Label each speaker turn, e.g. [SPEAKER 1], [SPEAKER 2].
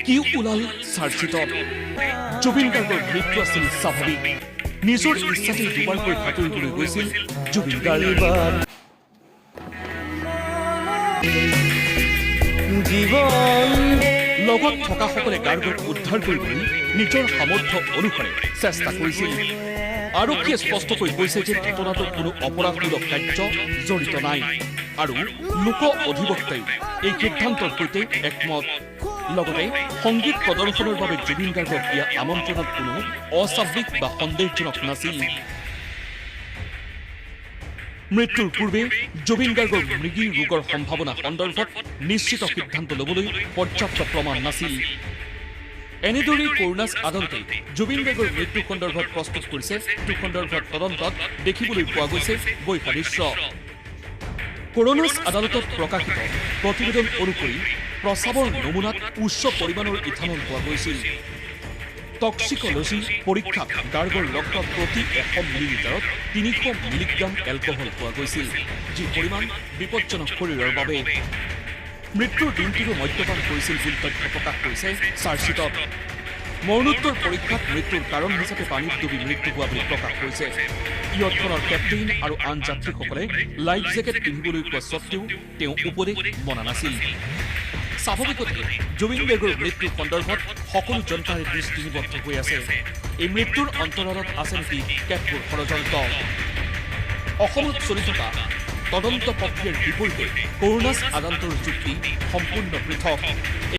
[SPEAKER 1] কি ওলাল চাৰ্জশ্বিটত জুবিন গাৰ্গৰ মৃত্যু আছিল স্বাভাৱিক নিজৰ ইচ্ছাতেই দুবাৰকৈ সাঁতুৰিবলৈ গৈছিল জুবিন গাৰ্গ লগত থকাসকলে গাৰ্গক উদ্ধাৰ কৰিবলৈ নিজৰ সামৰ্থ্য অনুসাৰে চেষ্টা কৰিছিল আৰক্ষীয়ে স্পষ্টকৈ কৈছে যে ঘটনাটোত কোনো অপৰাধমূলক কাৰ্য জড়িত নাই আৰু লোক অধিবক্তায়ো এই সিদ্ধান্তৰ সৈতে একমত লগতে সংগীত প্ৰদৰ্শনৰ বাবে জুবিন গাৰ্গক দিয়া আমন্ত্ৰণত কোনো অস্বাভাৱিক বা সন্দেহজনক নাছিল মৃত্যুৰ পূৰ্বে জুবিন গাৰ্গৰ মৃগী ৰোগৰ সম্ভাৱনা সন্দৰ্ভত নিশ্চিত সিদ্ধান্ত ল'বলৈ পৰ্যাপ্ত প্ৰমাণ নাছিল এনেদৰেই কৰোনাছ আদালতে জুবিন গাৰ্গৰ মৃত্যু সন্দৰ্ভত প্ৰস্তুত কৰিছে মৃত্যু সন্দৰ্ভত তদন্তত দেখিবলৈ পোৱা গৈছে বৈসাদৃশ্য কৰোনাছ আদালতত প্ৰকাশিত প্ৰতিবেদন অনুসৰি প্ৰস্ৰাৱৰ নমুনাত উচ্চ পৰিমাণৰ ইথানল পোৱা গৈছিল টক্সিকলজি পৰীক্ষাত গাৰ্গৰ ৰক্তত প্ৰতি 100 মিলিলিটাৰত 300 মিলিগ্ৰাম এলকহল পোৱা গৈছিল যি পৰিমাণ বিপজ্জনক শৰীৰৰ বাবে মৃত্যুৰ দিনটিৰো মদ্যপান কৰিছিল বুলি তথ্য প্ৰকাশ কৰিছে চাৰ্জশ্বিটত মৰণোত্তৰ পৰীক্ষাত মৃত্যুৰ কাৰণ হিচাপে পানীত ডুবি মৃত্যু হোৱা বুলি প্ৰকাশ কৰিছে ইয়টখনৰ কেপ্টেইন আৰু আন যাত্ৰীসকলে লাইফ জেকেট পিন্ধিবলৈ কোৱা স্বত্তেও তেওঁ উপদেশ মনা নাছিল স্বাভাৱিকতে জুবিন গাৰ্গৰ মৃত্যুৰ সন্দৰ্ভত সকলো জনতাৰে দৃষ্টি নিবদ্ধ হৈ আছে এই মৃত্যুৰ অন্তৰালত আছে নেকি কেতবোৰ ষড়যন্ত্ৰ অসমত চলি থকা তদন্ত প্ৰক্ৰিয়াৰ বিপৰীতে কৰোনাছ আদালতৰ যুক্তি সম্পূৰ্ণ পৃথক